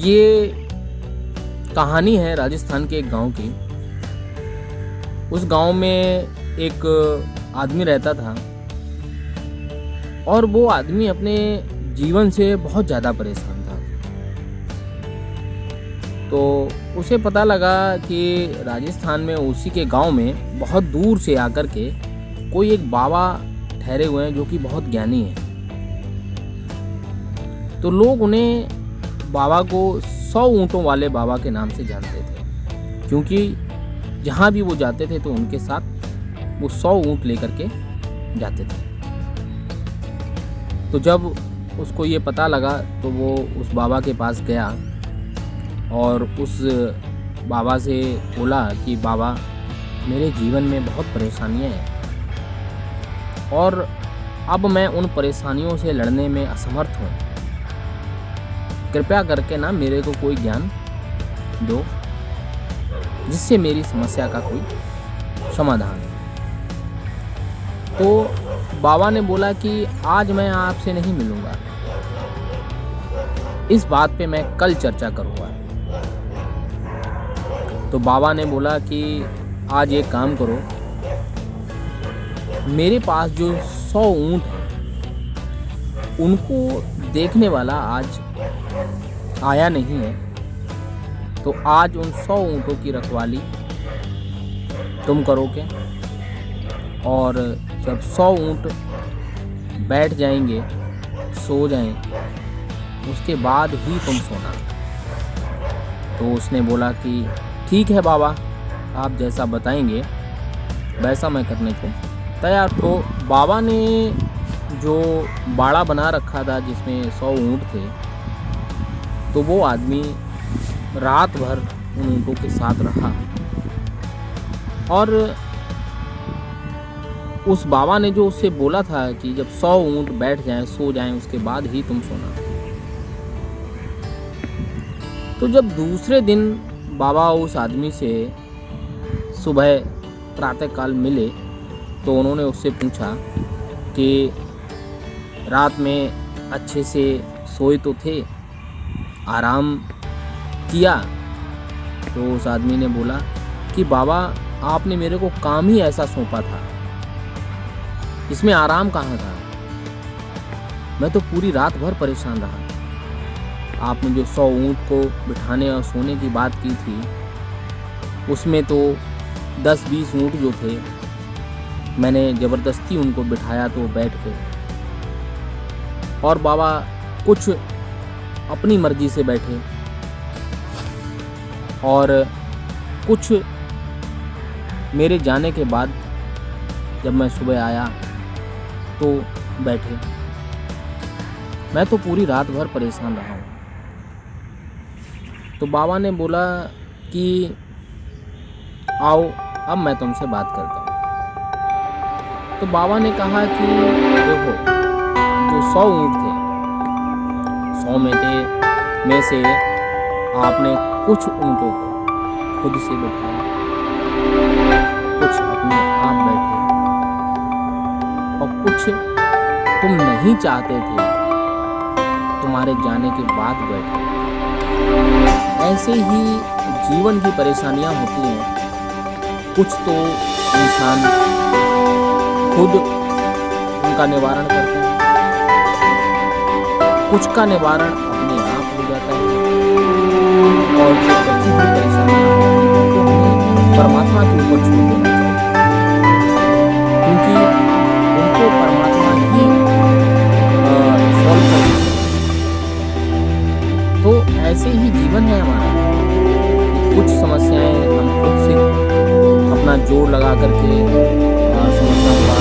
ये कहानी है राजस्थान के एक गांव की। उस गांव में एक आदमी रहता था और वो आदमी अपने जीवन से बहुत ज़्यादा परेशान था। तो उसे पता लगा कि राजस्थान में उसी के गांव में बहुत दूर से आकर के कोई एक बाबा ठहरे हुए हैं जो कि बहुत ज्ञानी हैं। तो लोग उन्हें बाबा को 100 ऊँटों वाले बाबा के नाम से जानते थे, क्योंकि जहाँ भी वो जाते थे तो उनके साथ वो 100 ऊँट लेकर के जाते थे। तो जब उसको ये पता लगा तो वो उस बाबा के पास गया और उस बाबा से बोला कि बाबा, मेरे जीवन में बहुत परेशानियाँ हैं और अब मैं उन परेशानियों से लड़ने में असमर्थ हूँ। कृपया करके ना मेरे को कोई ज्ञान दो जिससे मेरी समस्या का कोई समाधान हो। तो बाबा ने बोला कि आज मैं आपसे नहीं मिलूँगा, इस बात पे मैं कल चर्चा करूँगा। तो बाबा ने बोला कि आज एक काम करो, मेरे पास जो 100 ऊँट हैं उनको देखने वाला आज आया नहीं है, तो आज उन 100 ऊँटों की रखवाली तुम करोगे और जब 100 ऊँट बैठ जाएंगे, सो जाएं, उसके बाद ही तुम सोना। तो उसने बोला कि ठीक है बाबा, आप जैसा बताएंगे वैसा मैं करने को तैयार। तो बाबा ने जो बाड़ा बना रखा था जिसमें 100 ऊँट थे, तो वो आदमी रात भर उन ऊँटों के साथ रहा और उस बाबा ने जो उससे बोला था कि जब 100 ऊँट बैठ जाएं, सो जाएं, उसके बाद ही तुम सोना। तो जब दूसरे दिन बाबा उस आदमी से सुबह प्रातःकाल मिले तो उन्होंने उससे पूछा कि रात में अच्छे से सोए तो थे, आराम किया? तो उस आदमी ने बोला कि बाबा, आपने मेरे को काम ही ऐसा सौंपा था, इसमें आराम कहाँ था? मैं तो पूरी रात भर परेशान रहा। आपने जो 100 ऊँट को बिठाने और सोने की बात की थी, उसमें तो 10-20 ऊँट जो थे, मैंने ज़बरदस्ती उनको बिठाया तो बैठ गए और बाबा कुछ अपनी मर्जी से बैठे और कुछ मेरे जाने के बाद जब मैं सुबह आया तो बैठे। मैं तो पूरी रात भर परेशान रहा हूँ। तो बाबा ने बोला कि आओ, अब मैं तुमसे बात करता हूँ। तो बाबा ने कहा कि देखो, जो 100 ऊँट थे, 100 में से आपने कुछ ऊँटों को खुद से बिठाया, कुछ अपने आप बैठे और कुछ तुम नहीं चाहते थे, तुम्हारे जाने के बाद बैठे। ऐसे ही जीवन की परेशानियां होती हैं। कुछ तो इंसान खुद उनका निवारण करते हैं, कुछ का निवारण अपने आप हो जाता है और जो बची हुई परेशानियां होती हैं उनको हमें परमात्मा के ऊपर छोड़ देना चाहिए, क्योंकि उनको परमात्मा ही सॉल्व करते हैं। तो ऐसे ही जीवन है हमारा। कुछ समस्याएं हम खुद से अपना जोर लगा करके समस्याओं का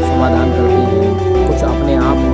समाधान करते हैं, कुछ अपने आप हो